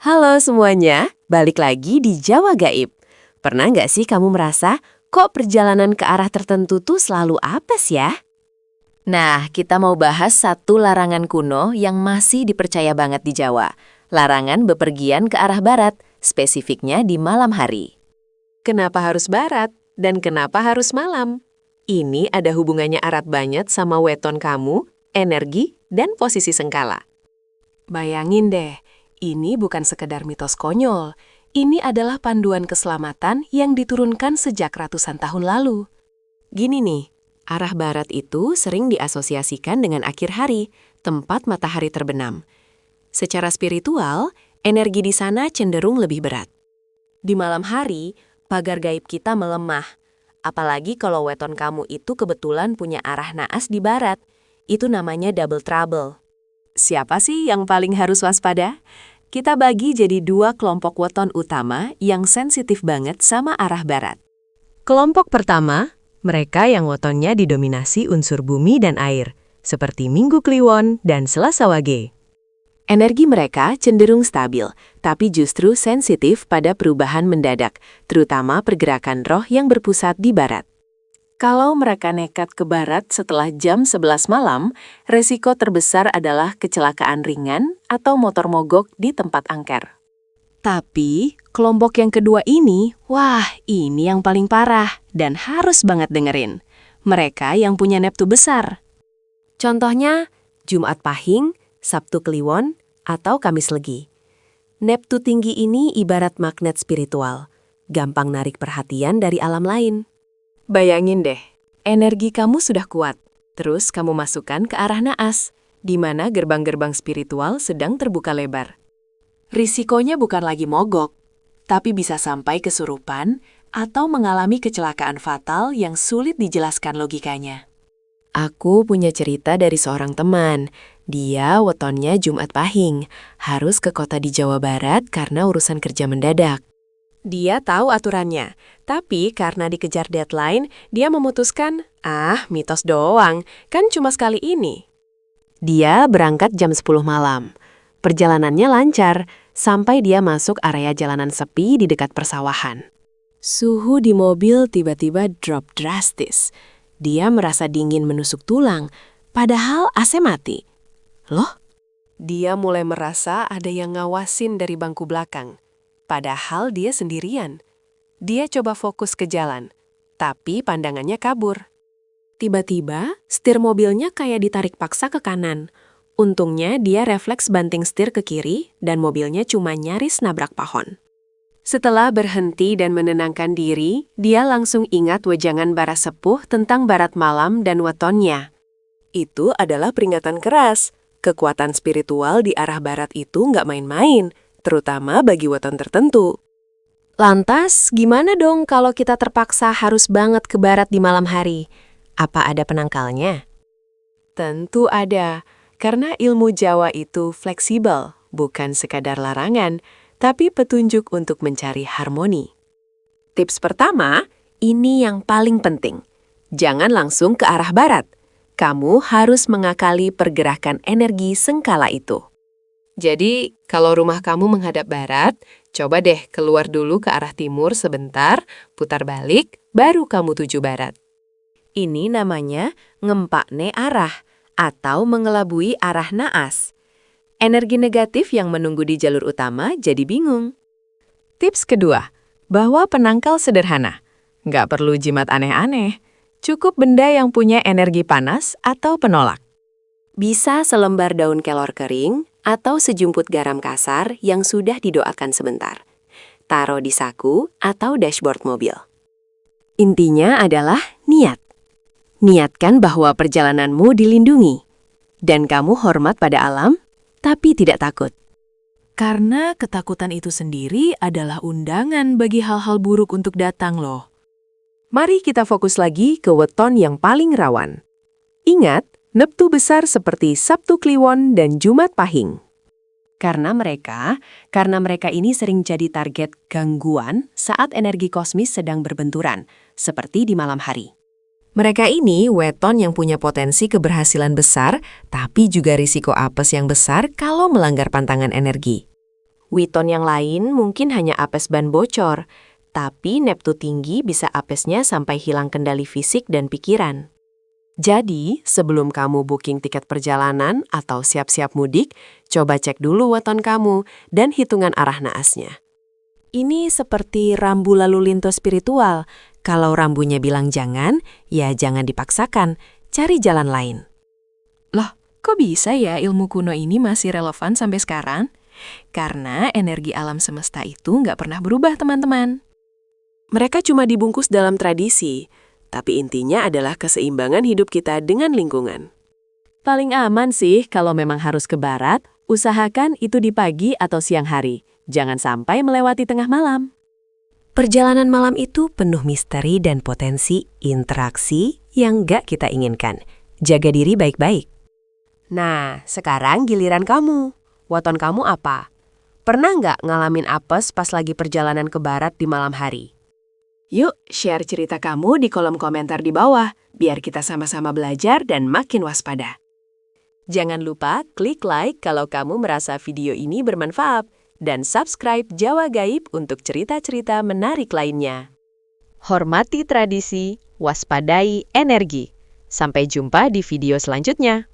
Halo semuanya, balik lagi di Jawa Gaib. Pernah nggak sih kamu merasa, kok perjalanan ke arah tertentu tuh selalu apes ya? Nah, kita mau bahas satu larangan kuno yang masih dipercaya banget di Jawa. Larangan bepergian ke arah barat, spesifiknya di malam hari. Kenapa harus barat? Dan kenapa harus malam? Ini ada hubungannya erat banget sama weton kamu, energi, dan posisi sengkala. Bayangin deh, ini bukan sekedar mitos konyol. Ini adalah panduan keselamatan yang diturunkan sejak ratusan tahun lalu. Gini nih, arah barat itu sering diasosiasikan dengan akhir hari, tempat matahari terbenam. Secara spiritual, energi di sana cenderung lebih berat. Di malam hari, pagar gaib kita melemah. Apalagi kalau weton kamu itu kebetulan punya arah naas di barat. Itu namanya double trouble. Siapa sih yang paling harus waspada? Kita bagi jadi dua kelompok weton utama yang sensitif banget sama arah barat. Kelompok pertama, mereka yang wetonnya didominasi unsur bumi dan air, seperti Minggu Kliwon dan Selasa Wage. Energi mereka cenderung stabil, tapi justru sensitif pada perubahan mendadak, terutama pergerakan roh yang berpusat di barat. Kalau mereka nekat ke barat setelah jam 11 malam, resiko terbesar adalah kecelakaan ringan atau motor mogok di tempat angker. Tapi, kelompok yang kedua ini, wah, ini yang paling parah dan harus banget dengerin. Mereka yang punya neptu besar. Contohnya, Jumat Pahing, Sabtu Kliwon, atau Kamis Legi. Neptu tinggi ini ibarat magnet spiritual, gampang narik perhatian dari alam lain. Bayangin deh, energi kamu sudah kuat, terus kamu masukkan ke arah naas, di mana gerbang-gerbang spiritual sedang terbuka lebar. Risikonya bukan lagi mogok, tapi bisa sampai kesurupan atau mengalami kecelakaan fatal yang sulit dijelaskan logikanya. Aku punya cerita dari seorang teman. Dia wetonnya Jumat Pahing, harus ke kota di Jawa Barat karena urusan kerja mendadak. Dia tahu aturannya, tapi karena dikejar deadline, dia memutuskan, mitos doang, kan cuma sekali ini. Dia berangkat jam 10 malam. Perjalanannya lancar, sampai dia masuk area jalanan sepi di dekat persawahan. Suhu di mobil tiba-tiba drop drastis. Dia merasa dingin menusuk tulang, padahal AC mati. Loh? Dia mulai merasa ada yang ngawasin dari bangku belakang. Padahal dia sendirian. Dia coba fokus ke jalan, tapi pandangannya kabur. Tiba-tiba, setir mobilnya kayak ditarik paksa ke kanan. Untungnya dia refleks banting setir ke kiri dan mobilnya cuma nyaris nabrak pohon. Setelah berhenti dan menenangkan diri, dia langsung ingat wejangan bara sepuh tentang barat malam dan wetonnya. Itu adalah peringatan keras. Kekuatan spiritual di arah barat itu nggak main-main, terutama bagi weton tertentu. Lantas, gimana dong kalau kita terpaksa harus banget ke barat di malam hari? Apa ada penangkalnya? Tentu ada, karena ilmu Jawa itu fleksibel, bukan sekadar larangan, tapi petunjuk untuk mencari harmoni. Tips pertama, ini yang paling penting. Jangan langsung ke arah barat. Kamu harus mengakali pergerakan energi sengkala itu. Jadi, kalau rumah kamu menghadap barat, coba deh keluar dulu ke arah timur sebentar, putar balik, baru kamu tuju barat. Ini namanya ngempakne arah, atau mengelabui arah naas. Energi negatif yang menunggu di jalur utama jadi bingung. Tips kedua, bawa penangkal sederhana. Nggak perlu jimat aneh-aneh. Cukup benda yang punya energi panas atau penolak. Bisa selembar daun kelor kering atau sejumput garam kasar yang sudah didoakan sebentar. Taruh di saku atau dashboard mobil. Intinya adalah niat. Niatkan bahwa perjalananmu dilindungi. Dan kamu hormat pada alam, tapi tidak takut. Karena ketakutan itu sendiri adalah undangan bagi hal-hal buruk untuk datang loh. Mari kita fokus lagi ke weton yang paling rawan. Ingat, neptu besar seperti Sabtu Kliwon dan Jumat Pahing. Karena mereka ini sering jadi target gangguan saat energi kosmis sedang berbenturan, seperti di malam hari. Mereka ini weton yang punya potensi keberhasilan besar, tapi juga risiko apes yang besar kalau melanggar pantangan energi. Witon yang lain mungkin hanya apes ban bocor, tapi Neptu tinggi bisa apesnya sampai hilang kendali fisik dan pikiran. Jadi, sebelum kamu booking tiket perjalanan atau siap-siap mudik, coba cek dulu weton kamu dan hitungan arah naasnya. Ini seperti rambu lalu lintas spiritual. Kalau rambunya bilang jangan, ya jangan dipaksakan, cari jalan lain. Loh, kok bisa ya ilmu kuno ini masih relevan sampai sekarang? Karena energi alam semesta itu nggak pernah berubah, teman-teman. Mereka cuma dibungkus dalam tradisi, tapi intinya adalah keseimbangan hidup kita dengan lingkungan. Paling aman sih kalau memang harus ke barat, usahakan itu di pagi atau siang hari. Jangan sampai melewati tengah malam. Perjalanan malam itu penuh misteri dan potensi interaksi yang nggak kita inginkan. Jaga diri baik-baik. Nah, sekarang giliran kamu. Weton kamu apa? Pernah nggak ngalamin apes pas lagi perjalanan ke barat di malam hari? Yuk, share cerita kamu di kolom komentar di bawah, biar kita sama-sama belajar dan makin waspada. Jangan lupa klik like kalau kamu merasa video ini bermanfaat, dan subscribe Jawa Gaib untuk cerita-cerita menarik lainnya. Hormati tradisi, waspadai energi. Sampai jumpa di video selanjutnya.